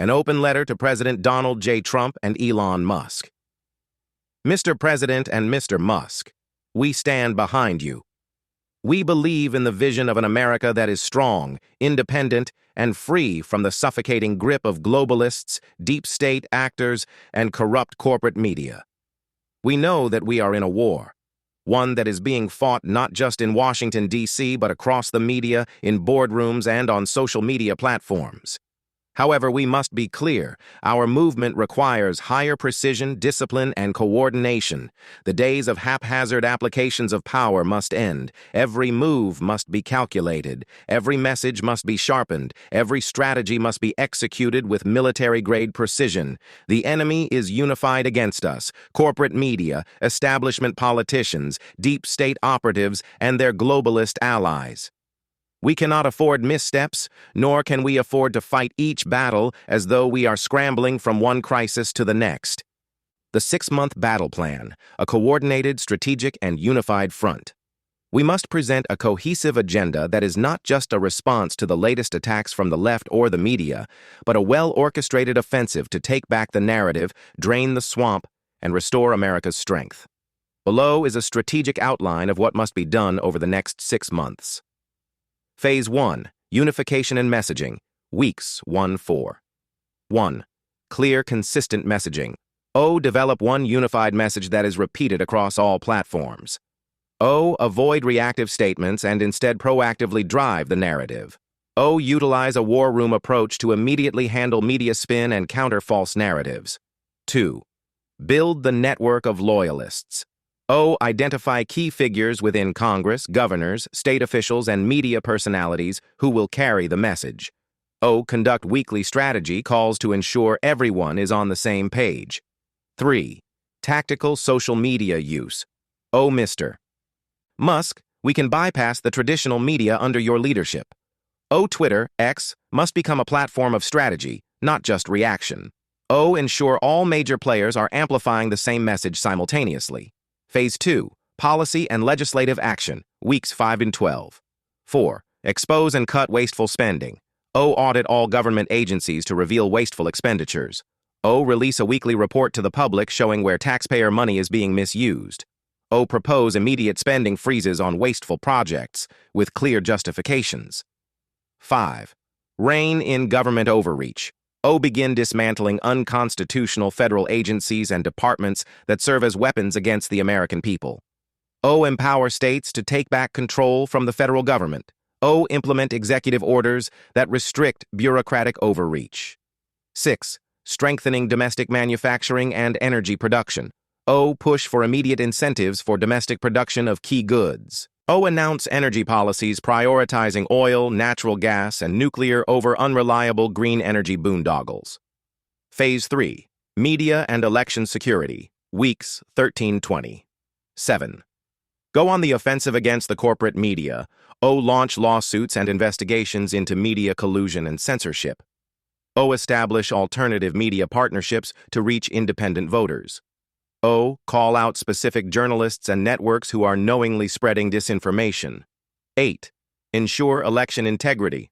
An open letter to President Donald J. Trump and Elon Musk. Mr. President and Mr. Musk, we stand behind you. We believe in the vision of an America that is strong, independent, and free from the suffocating grip of globalists, deep state actors, and corrupt corporate media. We know that we are in a war, one that is being fought not just in Washington, D.C., but across the media, in boardrooms, and on social media platforms. However, we must be clear, our movement requires higher precision, discipline, and coordination. The days of haphazard applications of power must end. Every move must be calculated. Every message must be sharpened. Every strategy must be executed with military-grade precision. The enemy is unified against us: corporate media, establishment politicians, deep state operatives, and their globalist allies. We cannot afford missteps, nor can we afford to fight each battle as though we are scrambling from one crisis to the next. The 6-month battle plan, a coordinated, strategic, and unified front. We must present a cohesive agenda that is not just a response to the latest attacks from the left or the media, but a well-orchestrated offensive to take back the narrative, drain the swamp, and restore America's strength. Below is a strategic outline of what must be done over the next 6 months. Phase 1. Unification and Messaging. Weeks 1-4. 1. Clear, consistent messaging. Develop one unified message that is repeated across all platforms. Avoid reactive statements and instead proactively drive the narrative. Utilize a war room approach to immediately handle media spin and counter false narratives. 2. Build the network of loyalists. Identify key figures within Congress, governors, state officials, and media personalities who will carry the message. Conduct weekly strategy calls to ensure everyone is on the same page. 3. Tactical social media use. Mr. Musk, we can bypass the traditional media under your leadership. Twitter, X, must become a platform of strategy, not just reaction. Ensure all major players are amplifying the same message simultaneously. Phase 2. Policy and legislative action. Weeks 5-12. 4. Expose and cut wasteful spending. Audit all government agencies to reveal wasteful expenditures. Release a weekly report to the public showing where taxpayer money is being misused. Propose immediate spending freezes on wasteful projects with clear justifications. 5. Rein in government overreach. Begin dismantling unconstitutional federal agencies and departments that serve as weapons against the American people. Empower states to take back control from the federal government. Implement executive orders that restrict bureaucratic overreach. 6. Strengthening domestic manufacturing and energy production. Push for immediate incentives for domestic production of key goods. Announce energy policies prioritizing oil, natural gas, and nuclear over unreliable green energy boondoggles. Phase 3. Media and election security. Weeks 13-20. 7. Go on the offensive against the corporate media. Launch lawsuits and investigations into media collusion and censorship. Establish alternative media partnerships to reach independent voters. Call out specific journalists and networks who are knowingly spreading disinformation. 8. Ensure election integrity.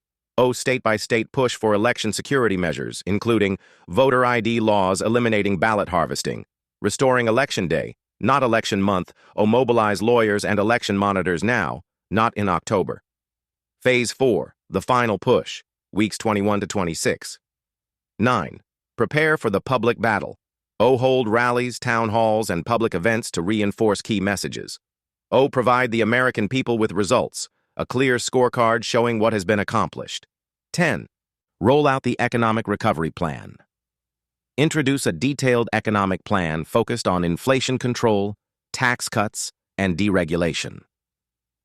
State-by-state push for election security measures, including voter ID laws eliminating ballot harvesting, restoring election day, not election month. Mobilize lawyers and election monitors now, not in October. Phase 4. The final push. Weeks 21-26. 9. Prepare for the public battle. Hold rallies, town halls, and public events to reinforce key messages. Provide the American people with results, a clear scorecard showing what has been accomplished. 10. Roll out the economic recovery plan. Introduce a detailed economic plan focused on inflation control, tax cuts, and deregulation.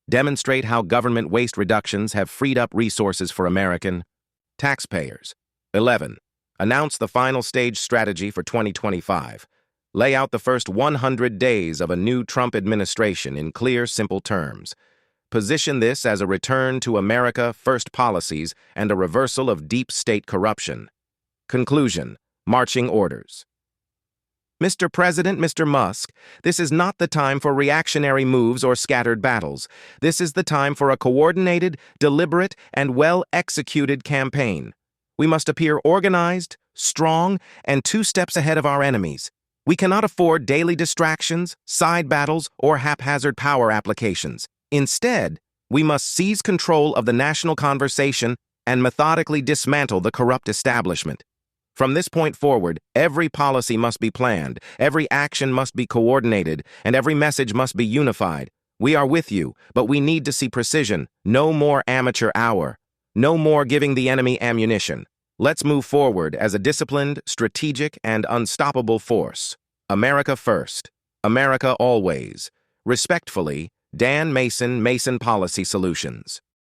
Demonstrate how government waste reductions have freed up resources for American taxpayers. 11. Announce the final stage strategy for 2025. Lay out the first 100 days of a new Trump administration in clear, simple terms. Position this as a return to America First policies and a reversal of deep state corruption. Conclusion. Marching orders. Mr. President, Mr. Musk, this is not the time for reactionary moves or scattered battles. This is the time for a coordinated, deliberate, and well-executed campaign. We must appear organized, strong, and 2 steps ahead of our enemies. We cannot afford daily distractions, side battles, or haphazard power applications. Instead, we must seize control of the national conversation and methodically dismantle the corrupt establishment. From this point forward, every policy must be planned, every action must be coordinated, and every message must be unified. We are with you, but we need to see precision. No more amateur hour. No more giving the enemy ammunition. Let's move forward as a disciplined, strategic, and unstoppable force. America first. America always. Respectfully, Dan Mason, Mason Policy Solutions.